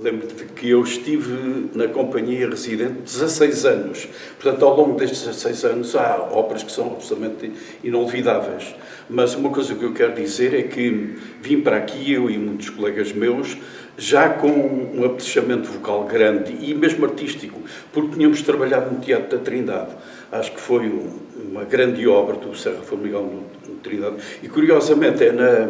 Lembro-te que eu estive na companhia residente 16 anos. Portanto, ao longo destes 16 anos, há óperas que são absolutamente inolvidáveis. Mas uma coisa que eu quero dizer é que vim para aqui, eu e muitos colegas meus, já com um apetrechamento vocal grande e mesmo artístico, porque tínhamos trabalhado no Teatro da Trindade. Acho que foi uma grande obra do Serra Formigão no Trindade. E, curiosamente, é na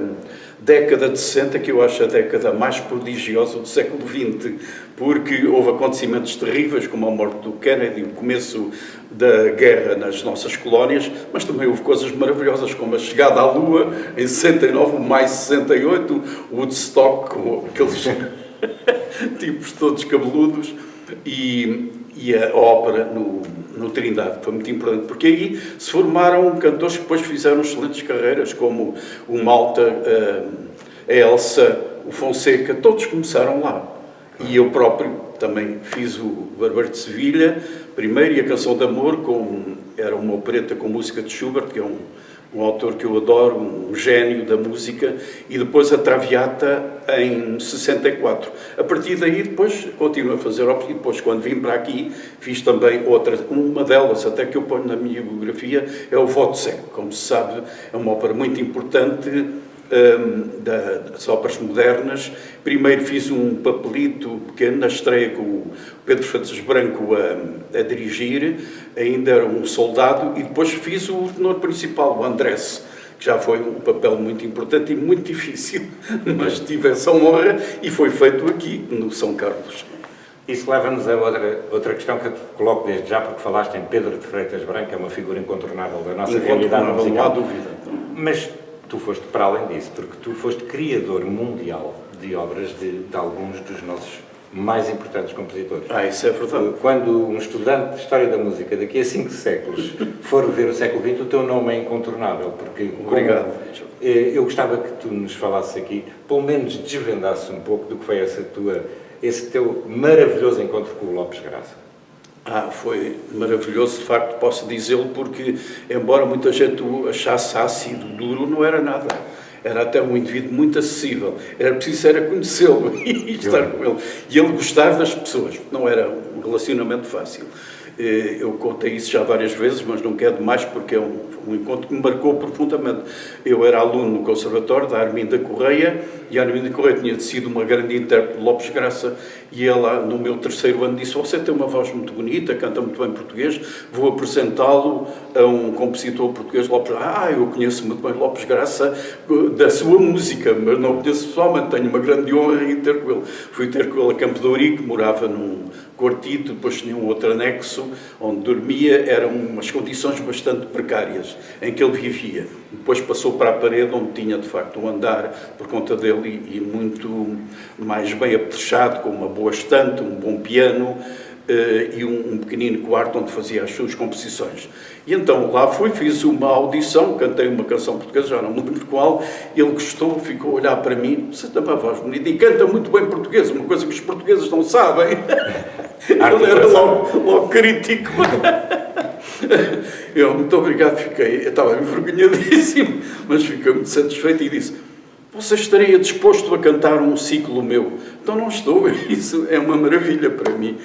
década de 60 que eu acho a década mais prodigiosa do século XX, porque houve acontecimentos terríveis, como a morte do Kennedy, o começo da guerra nas nossas colónias, mas também houve coisas maravilhosas, como a chegada à Lua, em 69, o maio de 68, o Woodstock, com aqueles tipos todos cabeludos, e a ópera no Trindade. Foi muito importante, porque aí se formaram cantores que depois fizeram excelentes carreiras, como o Malta, a Elsa, o Fonseca, todos começaram lá. E eu próprio também fiz o Barbeiro de Sevilha, primeiro, e a Canção de Amor, era uma opereta com música de Schubert, que é um autor que eu adoro, um gênio da música, e depois a Traviata em 64. A partir daí, depois, continuo a fazer óperas, e depois, quando vim para aqui, fiz também outras. Uma delas, até que eu ponho na minha biografia, é o Wozzeck. Como se sabe, é uma ópera muito importante das óperas modernas. Primeiro fiz um papelito pequeno na estreia com o Pedro Freitas Branco a dirigir, ainda era um soldado, e depois fiz o tenor principal, o Andrés, que já foi um papel muito importante e muito difícil, mas tive essa honra e foi feito aqui, no São Carlos. Isso leva-nos a outra questão que eu te coloco desde já, porque falaste em Pedro de Freitas Branco, é uma figura incontornável da nossa realidade musical. Não há dúvida. Mas tu foste para além disso, porque tu foste criador mundial de obras de alguns dos nossos mais importantes compositores. Isso é verdade. Quando um estudante de História da Música daqui a 5 séculos for ver o século XX, o teu nome é incontornável, porque... Obrigado. Eu gostava que tu nos falasses aqui, pelo menos desvendasses um pouco do que foi esse teu maravilhoso encontro com o Lopes Graça. Foi maravilhoso, de facto, posso dizê-lo, porque, embora muita gente o achasse ácido, duro, não era nada. Era até um indivíduo muito acessível. Era preciso conhecê-lo e estar com ele. E ele gostar das pessoas. Não era um relacionamento fácil. Eu contei isso já várias vezes, mas não quero mais, porque é um encontro que me marcou profundamente. Eu era aluno no Conservatório da Arminda Correia, e a Arminda Correia tinha sido uma grande intérprete de Lopes Graça, e ela, no meu 3º ano, disse: você tem uma voz muito bonita, canta muito bem português, vou apresentá-lo a um compositor português, Lopes Graça. Eu conheço muito bem Lopes Graça da sua música, mas não o conheço pessoalmente, tenho uma grande honra em ter com ele. Fui ter com ele a Campo de Ourique, morava num quartito, depois tinha um outro anexo onde dormia, eram umas condições bastante precárias em que ele vivia. Depois passou para a parede, onde tinha de facto um andar por conta dele e muito mais bem apetrechado, com uma boa estante, um bom piano e um pequenino quarto onde fazia as suas composições. E então lá fui, fiz uma audição, cantei uma canção portuguesa, já não me lembro qual, ele gostou, ficou a olhar para mim: você tem uma voz bonita e canta muito bem português, uma coisa que os portugueses não sabem. Ele era logo crítico. Eu, muito obrigado, eu estava envergonhadíssimo, mas fiquei muito satisfeito e disse: você estaria disposto a cantar um ciclo meu? Então não estou, isso é uma maravilha para mim.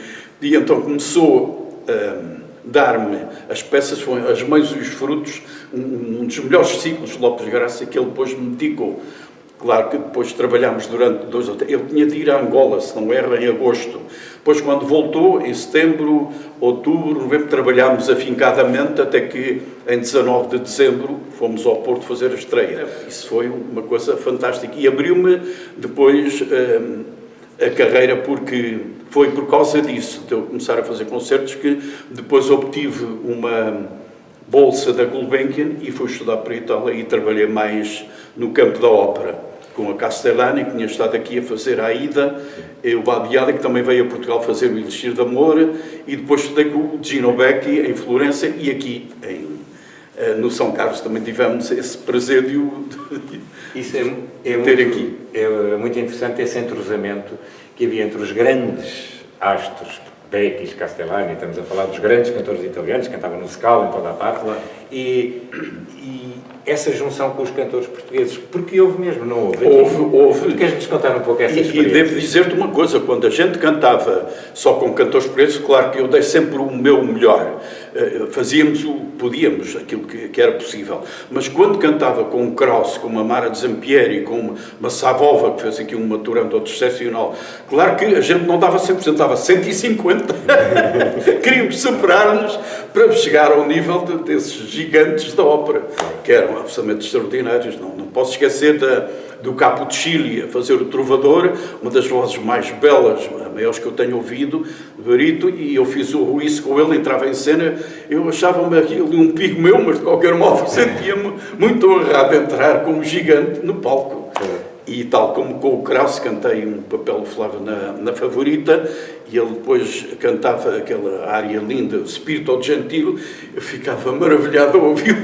E então começou a dar-me as peças, foram As Mães e os Frutos, um dos melhores ciclos de Lopes Graça, que ele depois me dedicou. Claro que depois trabalhámos durante 2 ou 3... Ele tinha de ir a Angola, se não erro, em agosto. Depois, quando voltou, em setembro, outubro, novembro, trabalhámos afincadamente, até que em 19 de dezembro fomos ao Porto fazer a estreia. Isso foi uma coisa fantástica. E abriu-me depois a carreira, porque foi por causa disso, de eu começar a fazer concertos, que depois obtive uma bolsa da Gulbenkian e fui estudar para a Itália e trabalhei mais no campo da ópera, com a Castellani, que tinha estado aqui a fazer a Aida, e o Babbiani, que também veio a Portugal fazer o Elixir de Amor, e depois estudei com o Gino Becchi em Florença, e aqui no São Carlos também tivemos esse prazer de ter aqui. É muito interessante esse entrosamento que havia entre os grandes astros Pecci, Castellani, estamos a falar dos grandes cantores italianos, cantavam no Scala, em toda a parte, Claro. e essa junção com os cantores portugueses, porque houve mesmo, não houve? Houve. Tu queres-nos contar um pouco essa E experiência? devo dizer-te uma coisa, quando a gente cantava só com cantores portugueses, claro que eu dei sempre o meu melhor. Podíamos, aquilo que era possível. Mas quando cantava com o Krauss, com uma Mara de Zampieri, com uma Savova, que fez aqui uma Turandot excepcional, claro que a gente não dava 100%, dava 150%. Queríamos superar-nos para chegar ao nível desses gigantes da ópera, que eram absolutamente extraordinários. Não posso esquecer do Capo de Chile a fazer o Trovador, uma das vozes mais belas, maiores que eu tenho ouvido, barito, e eu fiz isso com ele, entrava em cena, eu achava-me aquilo um pico meu, mas de qualquer modo sentia-me muito honrado de entrar como gigante no palco. E tal como com o Krauss, cantei um papel do Flávio na Favorita, e ele depois cantava aquela área linda, o Spirito Gentile, eu ficava maravilhado a ouvi-lo.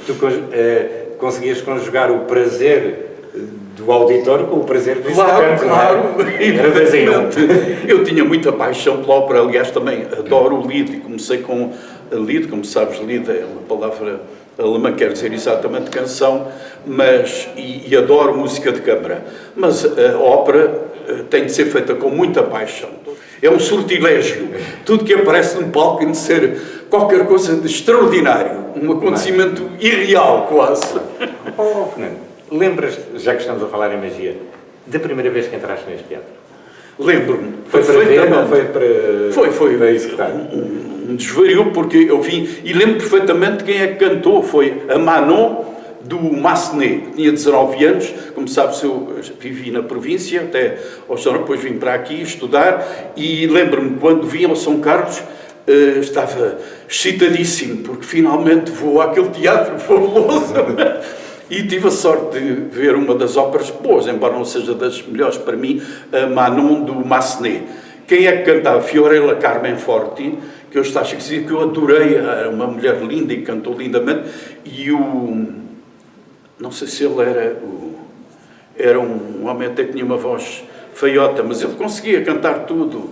Tu conseguias conjugar o prazer do auditório com o prazer do executante. Claro, evidentemente. Eu tinha muita paixão pela ópera, aliás, também adoro o Lied, e comecei com a Lied, como sabes, Lied é uma palavra alemã, quer dizer exatamente canção, e adoro música de câmara. Mas a ópera tem de ser feita com muita paixão. É um sortilégio. Tudo que aparece no palco tem de ser qualquer coisa de extraordinário, um acontecimento irreal, quase. Fernando, lembras, já que estamos a falar em magia, da primeira vez que entraste neste teatro? Lembro-me. Foi para ver ou foi para executar? Um desvario, porque eu vim, e lembro perfeitamente quem é que cantou, foi a Manon do Massenet. Tinha 19 anos, como sabes, eu vivi na província, até ao São, depois vim para aqui estudar, e lembro-me, quando vim ao São Carlos, estava excitadíssimo, porque finalmente vou àquele teatro fabuloso. E tive a sorte de ver uma das óperas boas, embora não seja das melhores para mim, a Manon do Massenet. Quem é que cantava? Fiorella Carmen Forti, que eu estava esquecido, que eu adorei, era uma mulher linda e cantou lindamente, e não sei se ele era um homem até que tinha uma voz feiota, mas ele conseguia cantar tudo.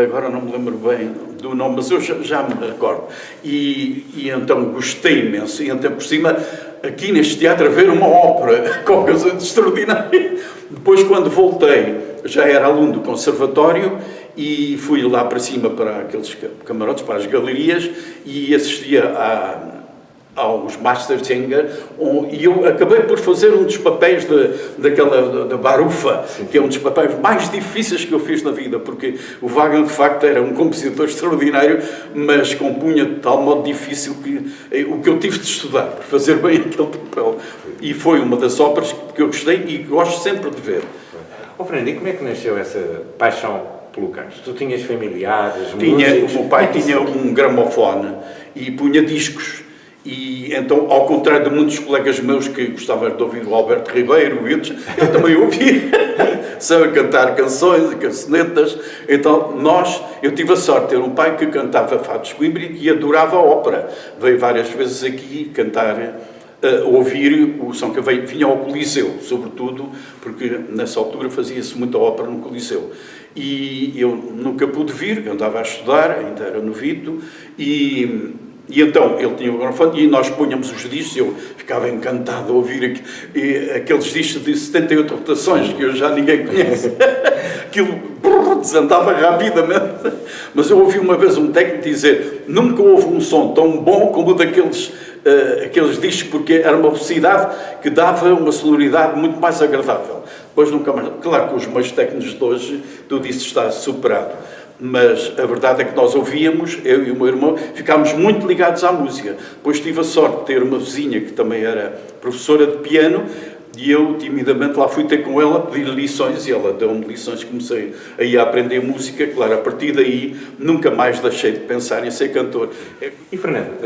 Agora não me lembro bem do nome, mas eu já me recordo. E então gostei imenso. E então, por cima, aqui neste teatro, a ver uma ópera, qualquer coisa de extraordinário. Depois, quando voltei, já era aluno do conservatório e fui lá para cima para aqueles camarotes, para as galerias, e assistia aos Mastersinger, e eu acabei por fazer um dos papéis da Barufa, que é um dos papéis mais difíceis que eu fiz na vida, porque o Wagner, de facto, era um compositor extraordinário, mas compunha de tal modo difícil o que eu tive de estudar para fazer bem aquele papel. E foi uma das óperas que eu gostei e gosto sempre de ver. Fernando, e como é que nasceu essa paixão pelo canto? Tu tinhas familiares, músicos? O meu pai tinha um gramofone e punha discos. E então, ao contrário de muitos colegas meus que gostavam de ouvir o Alberto Ribeiro e outros, eu também ouvia, sabe, cantar canções e cancionetas. Então, eu tive a sorte de ter um pai que cantava fados de Coimbra e que adorava a ópera. Veio várias vezes aqui cantar, ouvir o som que vinha ao Coliseu, sobretudo, porque nessa altura fazia-se muita ópera no Coliseu. E eu nunca pude vir, eu andava a estudar, ainda era novito, e então, ele tinha o gramofone e nós punhamos os discos, eu ficava encantado a ouvir aqueles discos de 78 rotações, que hoje já ninguém conhece. Aquilo desandava rapidamente. Mas eu ouvi uma vez um técnico dizer: nunca houve um som tão bom como o aqueles discos, porque era uma velocidade que dava uma sonoridade muito mais agradável. Depois nunca mais... Claro que os meus técnicos de hoje, tudo isso está superado. Mas a verdade é que nós ouvíamos, eu e o meu irmão, ficámos muito ligados à música. Depois tive a sorte de ter uma vizinha que também era professora de piano, e eu timidamente lá fui ter com ela, pedir lições, e ela deu-me lições, comecei a ir a aprender música. Claro, a partir daí nunca mais deixei de pensar em ser cantor. E Fernando,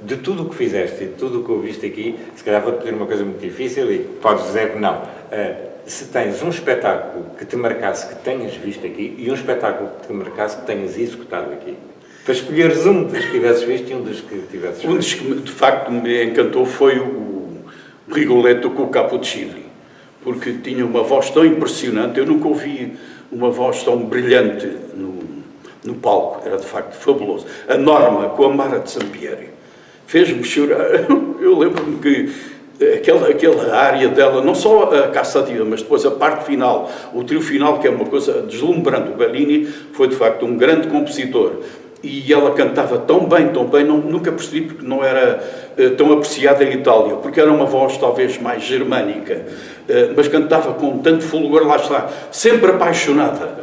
de tudo o que fizeste e de tudo o que ouviste aqui, se calhar vou-te pedir uma coisa muito difícil e podes dizer que não. Se tens um espetáculo que te marcasse, que tenhas visto aqui, e um espetáculo que te marcasse, que tenhas executado aqui, para escolheres um dos que tivesses visto e um dos que tivesses visto. Um dos que de facto me encantou foi o Rigoletto com o Capo de Chile, porque tinha uma voz tão impressionante. Eu nunca ouvi uma voz tão brilhante no palco, era de facto fabuloso. A Norma, com a Mara de Sampieri, fez-me chorar. Eu lembro-me que aquela área dela, não só a Cassativa, mas depois a parte final, o trio final, que é uma coisa deslumbrante. O Bellini foi de facto um grande compositor. E ela cantava tão bem, nunca percebi porque não era tão apreciada em Itália, porque era uma voz talvez mais germânica, mas cantava com tanto fulgor, lá está, sempre apaixonada.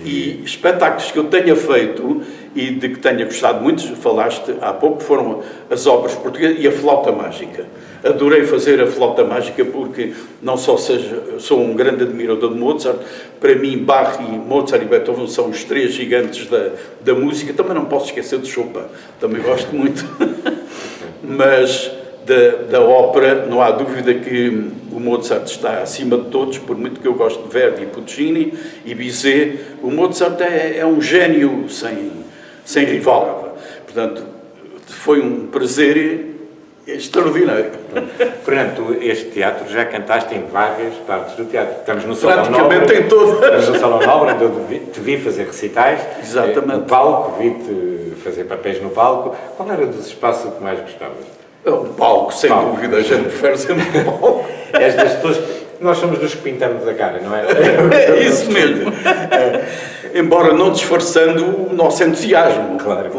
E espetáculos que eu tenha feito e de que tenha gostado muito, falaste há pouco, foram as óperas portuguesas e a Flauta Mágica. Adorei fazer a Flauta Mágica porque não só sou um grande admirador de Mozart, para mim Bach e Mozart e Beethoven são os três gigantes da música. Também não posso esquecer de Chopin, também gosto muito. Mas da ópera não há dúvida que o Mozart está acima de todos, por muito que eu gosto de Verdi, Puccini e Bizet. O Mozart é um gênio sem rival. Portanto, foi um prazer extraordinário. Fernando, este teatro já cantaste em várias partes do teatro. Estamos no Salão Nobre. Praticamente em todas. Estamos no Salão Nobre, onde eu te vi fazer recitais. Exatamente. No palco, vi-te fazer papéis no palco. Qual era dos espaços que mais gostavas? O palco, sem dúvida. A gente prefere sempre o palco. És das pessoas... Nós somos dos que pintamos a cara, não é? É isso mesmo. Embora não disfarçando o nosso entusiasmo. Claro.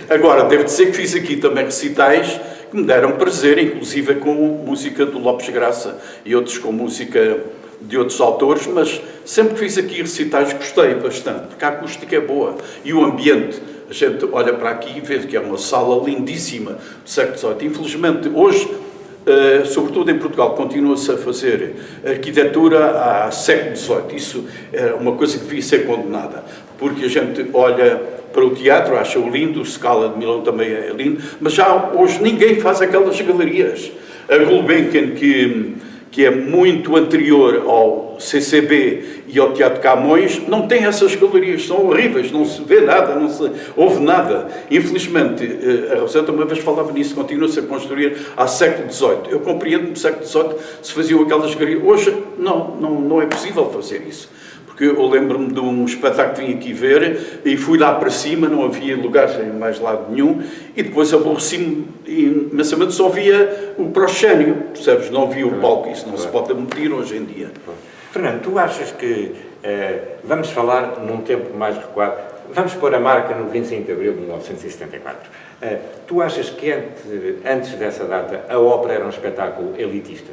Agora, devo dizer que fiz aqui também recitais que me deram prazer, inclusive com música do Lopes Graça e outros com música de outros autores, mas sempre que fiz aqui recitais gostei bastante, porque a acústica é boa e o ambiente. A gente olha para aqui e vê que é uma sala lindíssima do século XVIII. Infelizmente, hoje, sobretudo em Portugal, continua-se a fazer arquitetura há século XVIII. Isso é uma coisa que devia ser condenada, porque a gente olha para o teatro, acha-o lindo, o Scala de Milão também é lindo, mas já hoje ninguém faz aquelas galerias. A Gulbenkian, que é muito anterior ao CCB e ao Teatro Camões, não tem essas galerias, são horríveis, não se vê nada, não se ouve nada. Infelizmente, a Roseta uma vez falava nisso, continua-se a construir há século XVIII. Eu compreendo que no século XVIII se faziam aquelas galerias. Hoje não é possível fazer isso. Porque eu lembro-me de um espetáculo que vim aqui ver e fui lá para cima, não havia lugares em mais lado nenhum, e depois aborreci-me imensamente, só via o proscénio, percebes? Não via o palco, isso não se pode admitir hoje em dia. Fernando, tu achas que, vamos falar num tempo mais recuado, vamos pôr a marca no 25 de abril de 1974, tu achas que antes dessa data a ópera era um espetáculo elitista?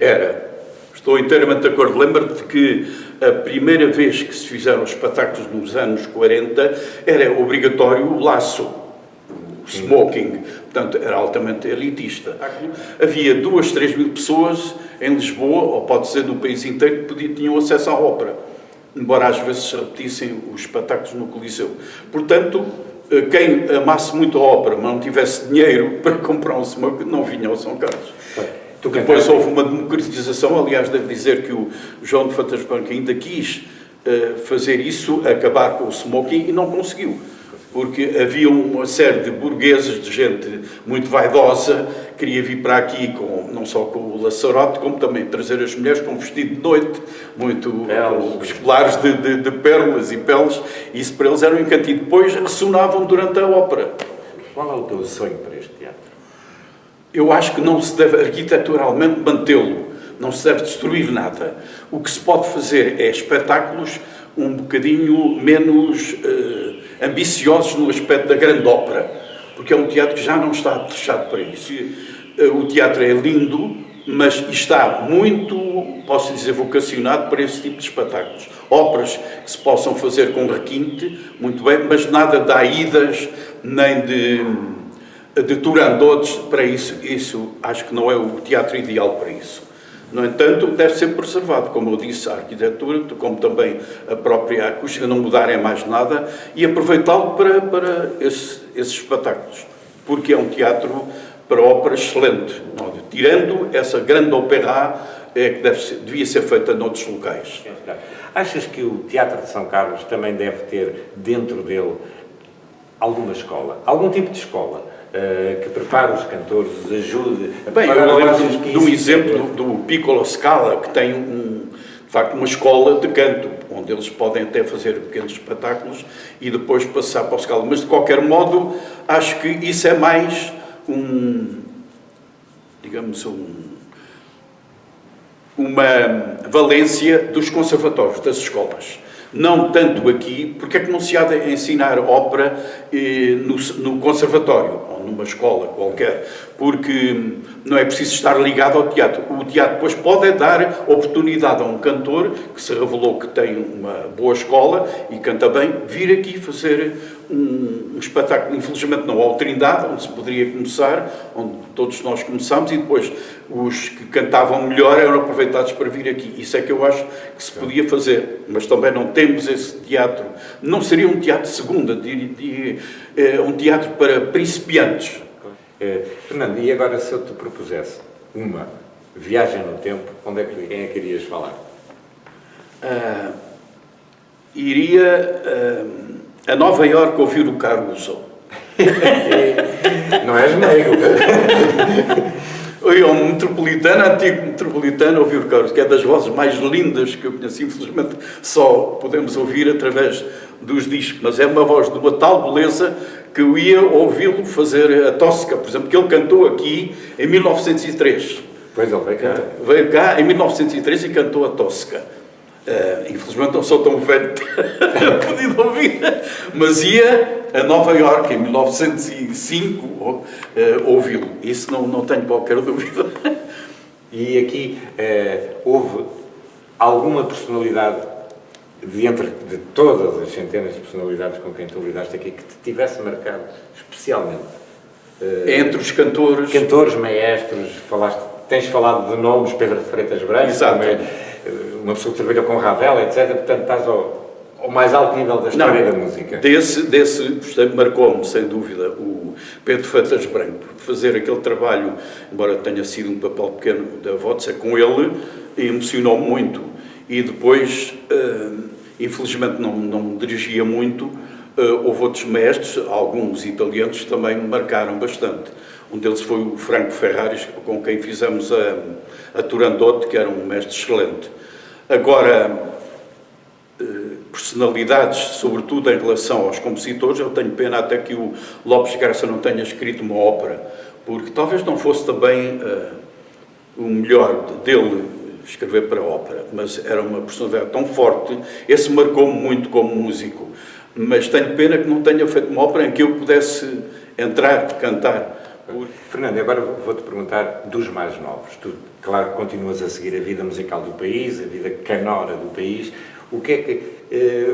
Era. Estou inteiramente de acordo. Lembra-te que a primeira vez que se fizeram os espetáculos nos anos 40 era obrigatório o laço, o smoking, portanto era altamente elitista. Havia 2, 3 mil pessoas em Lisboa, ou pode ser no país inteiro, que tinham acesso à ópera, embora às vezes se repetissem os espetáculos no Coliseu. Portanto, quem amasse muito a ópera, mas não tivesse dinheiro para comprar um smoking, não vinha ao São Carlos. Depois houve uma democratização, aliás, devo dizer que o João de Freitas Branco ainda quis fazer isso, acabar com o smoking, e não conseguiu. Porque havia uma série de burgueses, de gente muito vaidosa, que queria vir para aqui não só com o laçarote, como também trazer as mulheres com vestido de noite, muito os colares de pérolas e peles, e isso para eles era um encanto. E depois ressonavam durante a ópera. Qual é o teu sonho para este teatro? Eu acho que não se deve arquiteturalmente mantê-lo, não se deve destruir nada. O que se pode fazer é espetáculos um bocadinho menos ambiciosos no aspecto da grande ópera, porque é um teatro que já não está fechado para isso. O teatro é lindo, mas está muito, posso dizer, vocacionado para esse tipo de espetáculos. Óperas que se possam fazer com requinte, muito bem, mas nada de Aidas, nem de Turandotes para isso. Isso acho que não é o teatro ideal para isso. No entanto, deve ser preservado, como eu disse, a arquitetura, como também a própria acústica, não mudarem mais nada, e aproveitá-lo para esses espetáculos, porque é um teatro para ópera excelente. Tirando essa grande ópera que devia ser feita noutros locais. Achas que o Teatro de São Carlos também deve ter dentro dele alguma escola, algum tipo de escola? Que prepara os cantores, os ajude a preparar. Eu lembro de um exemplo do Piccolo Scala, que de facto, uma escola de canto, onde eles podem até fazer pequenos espetáculos e depois passar para o Scala. Mas, de qualquer modo, acho que isso é mais uma valência dos conservatórios, das escolas. Não tanto aqui, porque é que não se há de ensinar ópera no conservatório, ou numa escola qualquer, porque não é preciso estar ligado ao teatro. O teatro depois pode dar oportunidade a um cantor que se revelou que tem uma boa escola e canta bem, vir aqui fazer um espetáculo. Infelizmente não há o Trindade, onde se poderia começar, onde todos nós começámos, e depois os que cantavam melhor eram aproveitados para vir aqui. Isso é que eu acho que se podia fazer, mas também não temos esse teatro. Não seria um teatro de segunda, um teatro para principiantes. Fernando, e agora se eu te propusesse uma viagem no tempo, quem é que irias falar? Iria a Nova Iorque ouvir o Caruso. Não és meigo. Eu, um metropolitano, antigo metropolitano, ouvir o Caruso, que é das vozes mais lindas que eu conheci. Infelizmente só podemos ouvir através dos discos, mas é uma voz de uma tal beleza que eu ia ouvi-lo fazer a Tosca, por exemplo, que ele cantou aqui em 1903. Pois ele veio cá. Veio cá em 1903 e cantou a Tosca. Infelizmente não sou tão velho para poder ouvir, mas ia a Nova Iorque em 1905 ouvi-lo. Isso não tenho qualquer dúvida. E aqui houve alguma personalidade, de todas as centenas de personalidades com quem tu lidaste aqui, que te tivesse marcado especialmente? Entre os cantores... Cantores, maestros, tens falado de nomes, Pedro de Freitas Branco, uma pessoa que trabalhou com Ravel, etc. Portanto, estás ao mais alto nível da história da música. Portanto, marcou-me, sem dúvida, o Pedro de Freitas Branco. Fazer aquele trabalho, embora tenha sido um papel pequeno da Vodka, com ele, emocionou-me muito. E depois, infelizmente, não me dirigia muito. Houve outros mestres, alguns italianos, que também me marcaram bastante. Um deles foi o Franco Ferraris, com quem fizemos a Turandot, que era um mestre excelente. Agora, personalidades, sobretudo em relação aos compositores, eu tenho pena até que o Lopes Graça não tenha escrito uma ópera, porque talvez não fosse também o melhor dele escrever para a ópera, mas era uma personalidade tão forte, esse marcou-me muito como músico, mas tenho pena que não tenha feito uma ópera em que eu pudesse entrar, cantar. Fernando, agora vou-te perguntar dos mais novos. Tu, claro, continuas a seguir a vida musical do país, a vida canora do país. O que é que...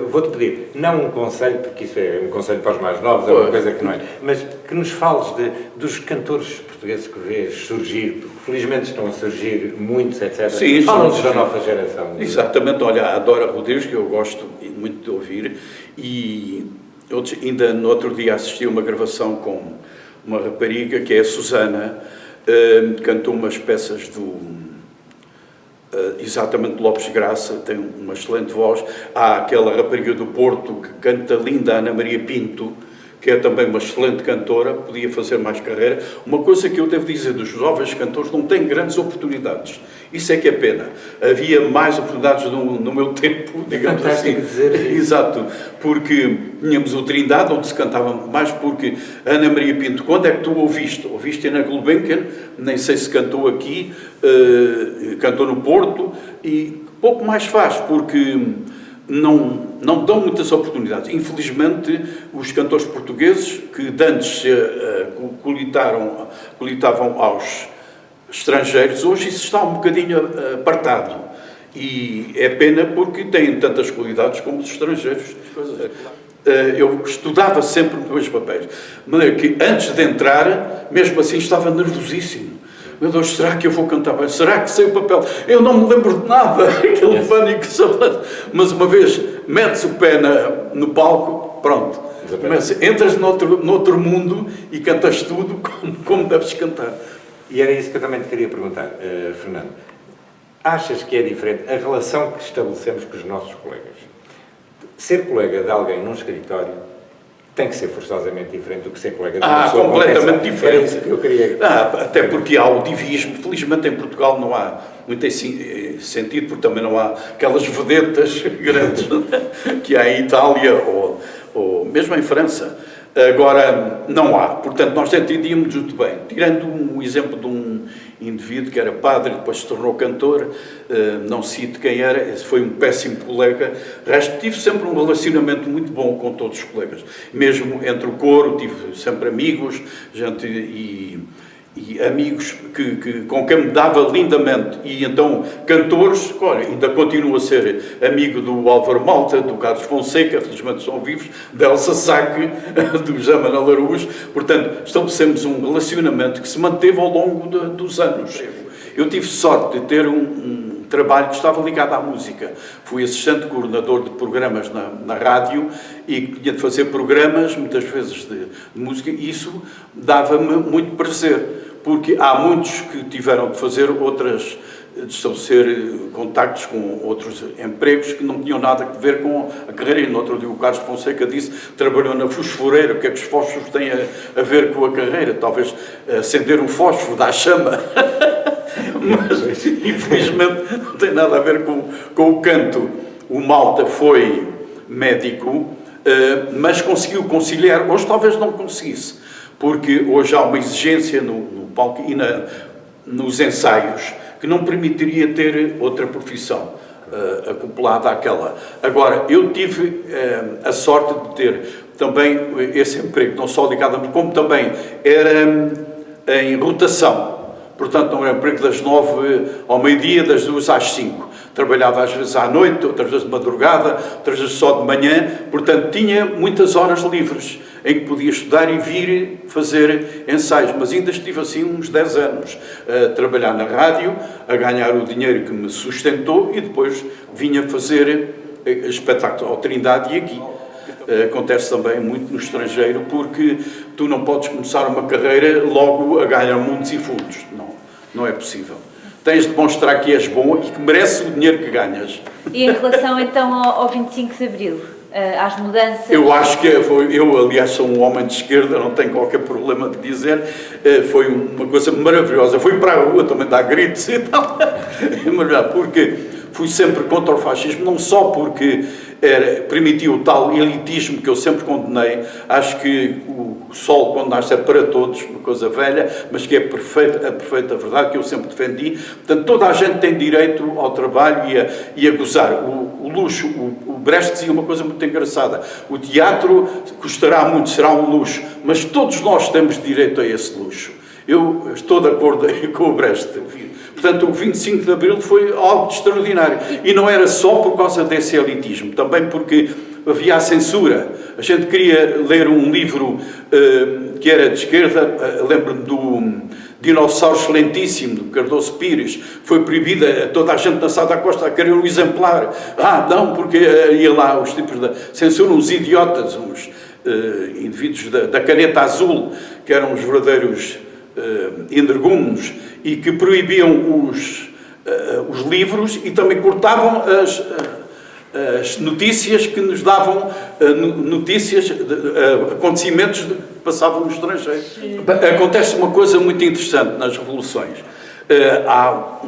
vou-te pedir, não um conselho, porque isso é um conselho para os mais novos, é uma coisa que não é, mas que nos fales dos cantores portugueses que vês surgir, porque felizmente estão a surgir muitos, etc. Sim, fala-nos da nova geração. Exatamente, olha, a Dora Rodrigues, que eu gosto muito de ouvir, e ainda no outro dia assisti a uma gravação com uma rapariga, que é a Susana, cantou umas peças exatamente Lopes Graça, tem uma excelente voz. Há aquela rapariga do Porto que canta linda, Ana Maria Pinto, que é também uma excelente cantora, podia fazer mais carreira. Uma coisa que eu devo dizer dos jovens cantores, não têm grandes oportunidades. Isso é que é pena. Havia mais oportunidades no meu tempo, digamos assim. Dizer isso. Exato, porque tínhamos o Trindade, onde se cantava muito mais, porque Ana Maria Pinto, quando é que tu ouviste? Ouviste na Gulbenkian, nem sei se cantou aqui, cantou no Porto, e pouco mais faz, porque não dão muitas oportunidades. Infelizmente, os cantores portugueses, que de antes colitavam aos estrangeiros, hoje isso está um bocadinho apartado. E é pena porque têm tantas qualidades como os estrangeiros. Eu estudava sempre dois papéis. De maneira que, antes de entrar, mesmo assim, estava nervosíssimo. Meu Deus, será que eu vou cantar bem? Será que sei o papel? Eu não me lembro de nada, aquele pânico. Mas uma vez metes o pé no palco, pronto. Entras noutro mundo e cantas tudo como deves cantar. E era isso que eu também te queria perguntar, Fernando. Achas que é diferente a relação que estabelecemos com os nossos colegas? Ser colega de alguém num escritório tem que ser forçosamente diferente do que ser colega de uma pessoa. Completamente diferente. Era isso que eu queria... Até porque há o divismo. Felizmente em Portugal não há muita sentido, porque também não há aquelas vedetas grandes que há em Itália ou mesmo em França. Agora, não há. Portanto, nós entendíamos muito bem. Tirando um exemplo de um indivíduo que era padre, depois se tornou cantor, não cito quem era, esse foi um péssimo colega. De resto, tive sempre um relacionamento muito bom com todos os colegas. Mesmo entre o coro, tive sempre amigos, gente e amigos com quem me dava lindamente. E então, cantores, olha, ainda continuo a ser amigo do Álvaro Malta, do Carlos Fonseca, felizmente são vivos, da Elsa Saque, do Jama na Larouche. Portanto, estabelecemos um relacionamento que se manteve ao longo dos anos. Eu tive sorte de ter um trabalho que estava ligado à música. Fui assistente coordenador de programas na rádio e tinha de fazer programas, muitas vezes de música, e isso dava-me muito prazer, porque há muitos que tiveram de fazer de estabelecer contactos com outros empregos que não tinham nada a ver com a carreira. E no outro dia o Carlos Fonseca disse, trabalhou na fosforeira, o que é que os fósforos têm a ver com a carreira? Talvez acender um fósforo dá chama. Mas, infelizmente, não tem nada a ver com o canto. O Malta foi médico, mas conseguiu conciliar. Hoje talvez não conseguisse, porque hoje há uma exigência no palco e nos ensaios que não permitiria ter outra profissão acoplada àquela. Agora, eu tive a sorte de ter também esse emprego, não só ligado a mim, como também era em rotação. Portanto, não era um emprego das 9 ao meio-dia, das 2 às 5. Trabalhava às vezes à noite, outras vezes de madrugada, outras vezes só de manhã. Portanto, tinha muitas horas livres em que podia estudar e vir fazer ensaios. Mas ainda estive assim uns 10 anos a trabalhar na rádio, a ganhar o dinheiro que me sustentou e depois vinha fazer espetáculos ao Trindade e aqui. Acontece também muito no estrangeiro, porque tu não podes começar uma carreira logo a ganhar mundos e fundos. Não é possível. Tens de demonstrar que és bom e que mereces o dinheiro que ganhas. E em relação então ao 25 de Abril, às mudanças? Eu acho que eu, aliás, sou um homem de esquerda, não tenho qualquer problema de dizer, foi uma coisa maravilhosa. Fui para a rua também dar gritos e tal, porque fui sempre contra o fascismo, não só porque permitiu o tal elitismo que eu sempre condenei. Acho que o sol, quando nasce, é para todos, uma coisa velha, mas que é a perfeita verdade, que eu sempre defendi. Portanto, toda a gente tem direito ao trabalho e a gozar. O luxo, o Brecht dizia uma coisa muito engraçada: o teatro custará muito, será um luxo, mas todos nós temos direito a esse luxo. Eu estou de acordo com o Brecht. Portanto, o 25 de Abril foi algo extraordinário. E não era só por causa desse elitismo, também porque havia a censura. A gente queria ler um livro que era de esquerda, lembro-me do Dinossauro Excelentíssimo, do Cardoso Pires, foi proibida, toda a gente na Sá da Costa a querer um exemplar. Não, porque ia lá os tipos da censura, uns idiotas, uns indivíduos da caneta azul, que eram os verdadeiros energúmenos, e que proibiam os livros e também cortavam as notícias que nos davam acontecimentos que passavam no estrangeiro. Acontece uma coisa muito interessante nas revoluções. Há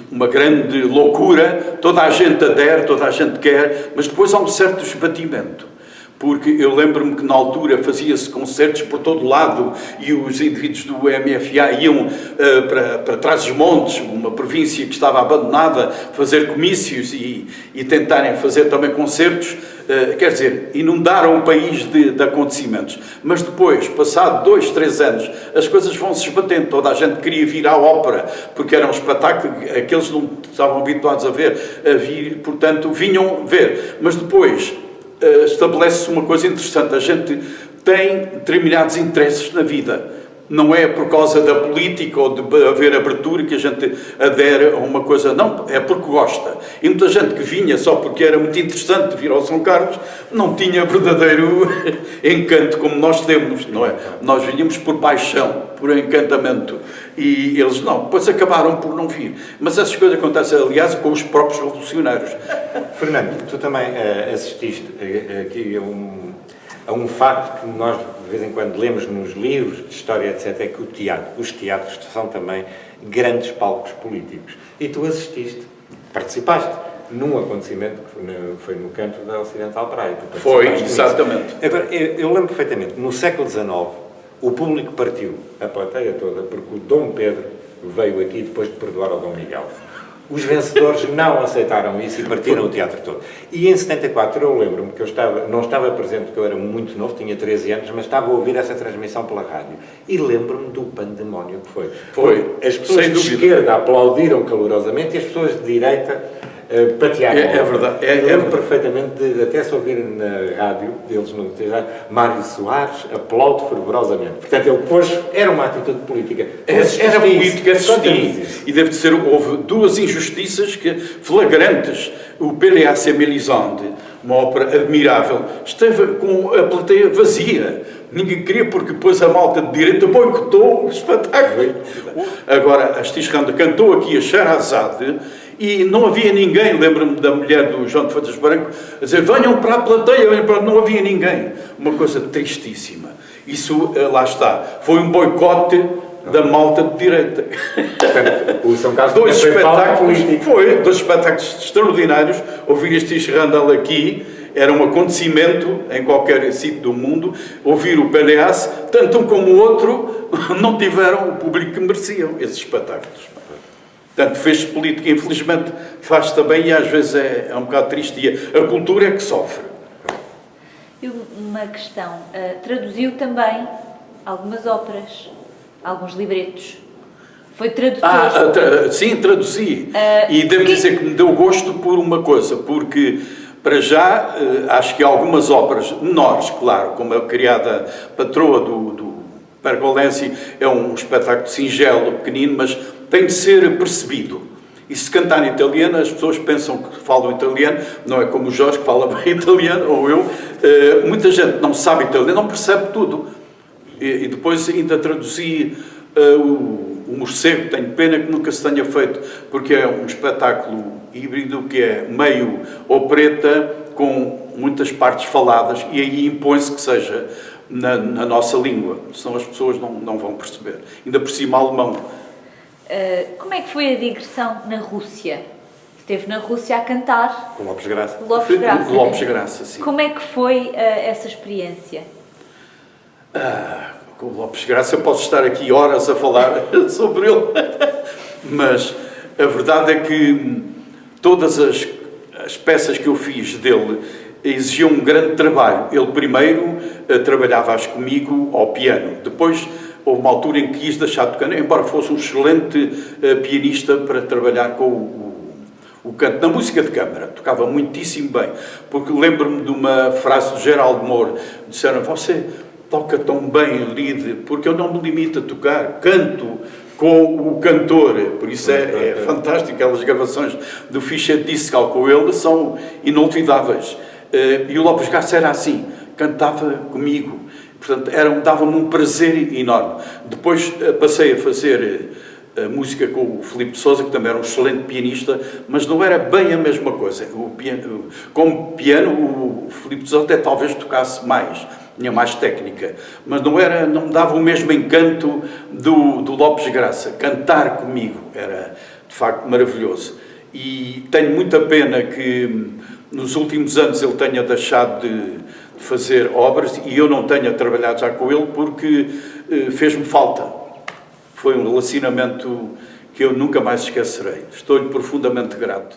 uma grande loucura, toda a gente adere, toda a gente quer, mas depois há um certo esbatimento. Porque eu lembro-me que na altura fazia-se concertos por todo lado e os indivíduos do MFA iam para Trás-os-Montes, uma província que estava abandonada, fazer comícios e tentarem fazer também concertos, quer dizer, inundaram o país de acontecimentos. Mas depois, passado 2, 3 anos, as coisas vão se esbatendo, toda a gente queria vir à ópera, porque era um espetáculo que aqueles não estavam habituados a ver, portanto, vinham ver. Mas depois estabelece-se uma coisa interessante: a gente tem determinados interesses na vida. Não é por causa da política ou de haver abertura que a gente adere a uma coisa, não, é porque gosta. E muita gente que vinha só porque era muito interessante vir ao São Carlos não tinha verdadeiro encanto como nós temos, não é? Nós vinhamos por paixão, por encantamento, e eles não, depois acabaram por não vir. Mas essas coisas acontecem, aliás, com os próprios revolucionários. Fernando, tu também assististe aqui a um facto que nós de vez em quando lemos nos livros de história, etc., é que os teatros são também grandes palcos políticos. E tu participaste num acontecimento que foi no canto da Ocidental Praia. Foi, exatamente. Agora, eu lembro perfeitamente, no século XIX, o público partiu, a plateia toda, porque o Dom Pedro veio aqui depois de perdoar ao Dom Miguel. Os vencedores não aceitaram isso e partiram o teatro todo. E em 74 eu lembro-me que não estava presente porque eu era muito novo, tinha 13 anos, mas estava a ouvir essa transmissão pela rádio. E lembro-me do pandemónio que foi. Foi. As pessoas de esquerda aplaudiram calorosamente e as pessoas de direita patearam. É verdade. Eu lembro perfeitamente de até se ouvir na rádio, eles não diziam, Mário Soares aplaude fervorosamente. Portanto, ele era uma atitude política. Era política, assistimos. E deve dizer, houve duas injustiças flagrantes. O PDA Melisande, uma ópera admirável, esteve com a plateia vazia. Ninguém queria, porque depois a malta de direita boicotou o espetáculo. Agora, a Astis-Randa cantou aqui a Sherazade e não havia ninguém, lembro-me da mulher do João de Freitas Branco, a dizer, venham para a plateia, não havia ninguém. Uma coisa tristíssima. Isso, lá está, foi um boicote da malta de direita. Portanto, o São Carlos dois espetáculos extraordinários. Ouvir este Randall aqui era um acontecimento em qualquer sítio do mundo. Ouvir o PDAS, tanto um como o outro, não tiveram o público que mereciam esses espetáculos. Portanto, fez política, infelizmente faz também, e às vezes é um bocado triste, e a cultura é que sofre. E uma questão, traduziu também algumas óperas, alguns libretos. Foi tradutor? Sim, traduzi. E devo dizer que me deu gosto por uma coisa, porque, para já, acho que algumas óperas menores, claro, como a Criada Patroa do Pergolesi, é um espetáculo singelo, pequenino, mas tem de ser percebido. E se cantar em italiano, as pessoas pensam que falam italiano, não é como o Jorge que fala bem italiano, ou eu. Muita gente não sabe italiano, não percebe tudo. E depois ainda traduzi o Morcego, tenho pena que nunca se tenha feito, porque é um espetáculo híbrido que é meio opereta, com muitas partes faladas, e aí impõe-se que seja na nossa língua, senão as pessoas não vão perceber. Ainda por cima alemão. Como é que foi a digressão na Rússia? Esteve na Rússia a cantar. Com Lopes Graça. Lopes Graça, sim. Como é que foi essa experiência? Com o Lopes Graça, eu posso estar aqui horas a falar sobre ele, mas a verdade é que todas as peças que eu fiz dele exigiam um grande trabalho. Ele primeiro trabalhava comigo ao piano, depois houve uma altura em que quis deixar de tocar, embora fosse um excelente pianista para trabalhar com o canto na música de câmara, tocava muitíssimo bem, porque lembro-me de uma frase de Geraldo Moura, disseram, você toca tão bem, Lide, porque eu não me limito a tocar, canto com o cantor, por isso é fantástico, aquelas gravações do Fischer Discal com ele são inolvidáveis. E o Lopes Graça era assim, cantava comigo, portanto dava-me um prazer enorme. Depois passei a fazer música com o Filipe de Sousa, que também era um excelente pianista, mas não era bem a mesma coisa. Como piano, o Filipe de Sousa até talvez tocasse mais, tinha mais técnica, mas não me dava o mesmo encanto do Lopes Graça. Cantar comigo era, de facto, maravilhoso. E tenho muita pena que nos últimos anos ele tenha deixado de fazer obras e eu não tenha trabalhado já com ele, porque fez-me falta. Foi um relacionamento que eu nunca mais esquecerei. Estou-lhe profundamente grato.